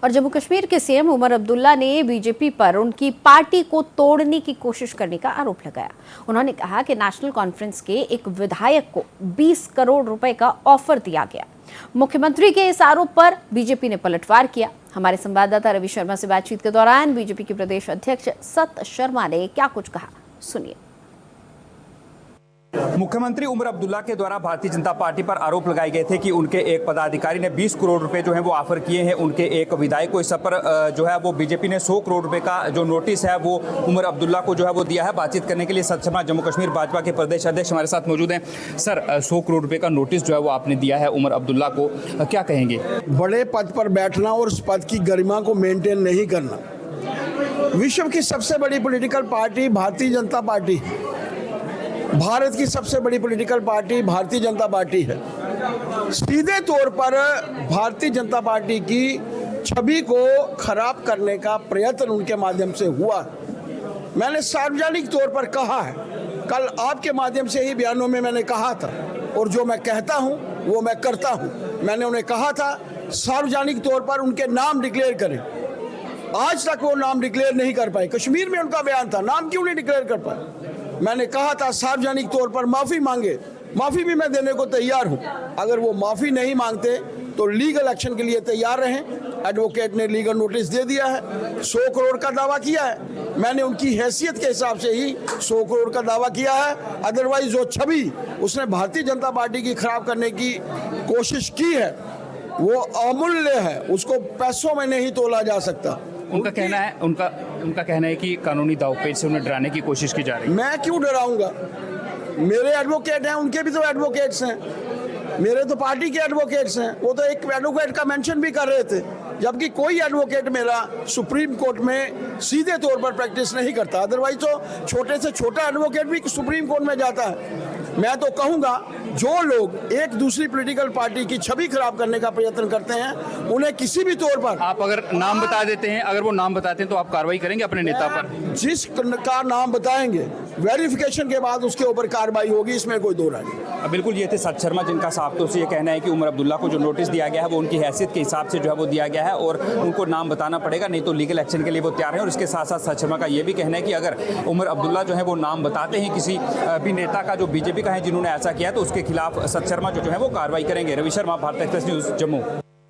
और जम्मू कश्मीर के सीएम उमर अब्दुल्ला ने बीजेपी पर उनकी पार्टी को तोड़ने की कोशिश करने का आरोप लगाया। उन्होंने कहा कि नेशनल कॉन्फ्रेंस के एक विधायक को 20 करोड़ रुपए का ऑफर दिया गया। मुख्यमंत्री के इस आरोप पर बीजेपी ने पलटवार किया। हमारे संवाददाता रवि शर्मा से बातचीत के दौरान बीजेपी के प्रदेश अध्यक्ष सत शर्मा ने क्या कुछ कहा, सुनिए। मुख्यमंत्री उमर अब्दुल्ला के द्वारा भारतीय जनता पार्टी पर आरोप लगाए गए थे कि उनके एक पदाधिकारी ने 20 करोड़ रुपए जो है वो ऑफर किए हैं उनके एक विधायक को। इस सब पर जो है वो बीजेपी ने 100 करोड़ रुपए का जो नोटिस है वो उमर अब्दुल्ला को जो है वो दिया है। बातचीत करने के लिए सत शर्मा जम्मू कश्मीर भाजपा के प्रदेश अध्यक्ष हमारे साथ मौजूद हैं। सर, 100 करोड़ रुपए का नोटिस जो है वो आपने दिया है उमर अब्दुल्ला को, क्या कहेंगे? बड़े पद पर बैठना और उस पद की गरिमा को मेंटेन नहीं करना, विश्व की सबसे बड़ी political party Bharatiya Janata party है। भारत की सबसे बड़ी political party Bharatiya Janata party है। सीधे तौर पर भारतीय जनता पार्टी की छवि को खराब करने का प्रयत्न उनके माध्यम से हुआ। मैंने सार्वजनिक तौर पर कहा है, कल आपके माध्यम से ही बयानों में मैंने कहा था, और जो मैं कहता हूं वो मैं करता हूं। मैंने उन्हें कहा था सार्वजनिक तौर पर उनके नाम डिक्लेयर करें। आज तक वो नाम डिक्लेयर नहीं कर पाए। कश्मीर में उनका बयान था, नाम क्यों नहीं डिक्लेयर कर पाए? मैंने कहा था सार्वजनिक तौर पर माफी मांगे, माफी भी मैं देने को तैयार हूं। अगर वो माफी नहीं मांगते तो लीगल एक्शन के लिए तैयार रहें। एडवोकेट ने लीगल नोटिस दे दिया है, 100 करोड़ का दावा किया है। मैंने उनकी हैसियत के हिसाब से ही 100 करोड़ का दावा किया है। अदरवाइज जो छवि उसने भारतीय जनता पार्टी की खराब करने की कोशिश की है वो अमूल्य है, उसको पैसों में नहीं तोला जा सकता। उनका कहना है कि कानूनी दावपेच से उन्हें डराने की कोशिश की जा रही है। मैं क्यों डराऊंगा? मेरे एडवोकेट हैं, उनके भी तो एडवोकेट्स हैं, मेरे तो पार्टी के एडवोकेट्स हैं। वो तो एक एडवोकेट का मेंशन भी कर रहे थे, जबकि कोई एडवोकेट मेरा सुप्रीम कोर्ट में सीधे तौर पर प्रैक्टिस नहीं करता। अदरवाइज तो छोटे से छोटा एडवोकेट भी सुप्रीम कोर्ट में जाता है। मैं तो कहूंगा जो लोग एक दूसरी पॉलिटिकल पार्टी की छवि खराब करने का प्रयत्न करते हैं उन्हें किसी भी तौर पर, आप अगर नाम बता देते हैं, अगर वो नाम बताते हैं तो आप कार्रवाई करेंगे अपने नेता पर? जिस का नाम बताएंगे वेरिफिकेशन के बाद उसके ऊपर कार्रवाई होगी, इसमें कोई दो राय नहीं। बिल्कुल, ये थे सत शर्मा जिनका साफ तौर से ये कहना है कि उमर अब्दुल्ला को जो नोटिस दिया गया है वो उनकी हैसियत के हिसाब से जो है वो दिया गया है और उनको नाम बताना पड़ेगा, नहीं तो लीगल एक्शन के लिए वो तैयार है। और इसके साथ साथ सत शर्मा का ये भी कहना है कि अगर उमर अब्दुल्ला जो है वो नाम बताते हैं किसी भी नेता का जो बीजेपी का है जिन्होंने ऐसा किया, तो उसके खिलाफ सत शर्मा जो है वो कार्रवाई करेंगे। Ravi Sharma, Bharat express news, Jammu.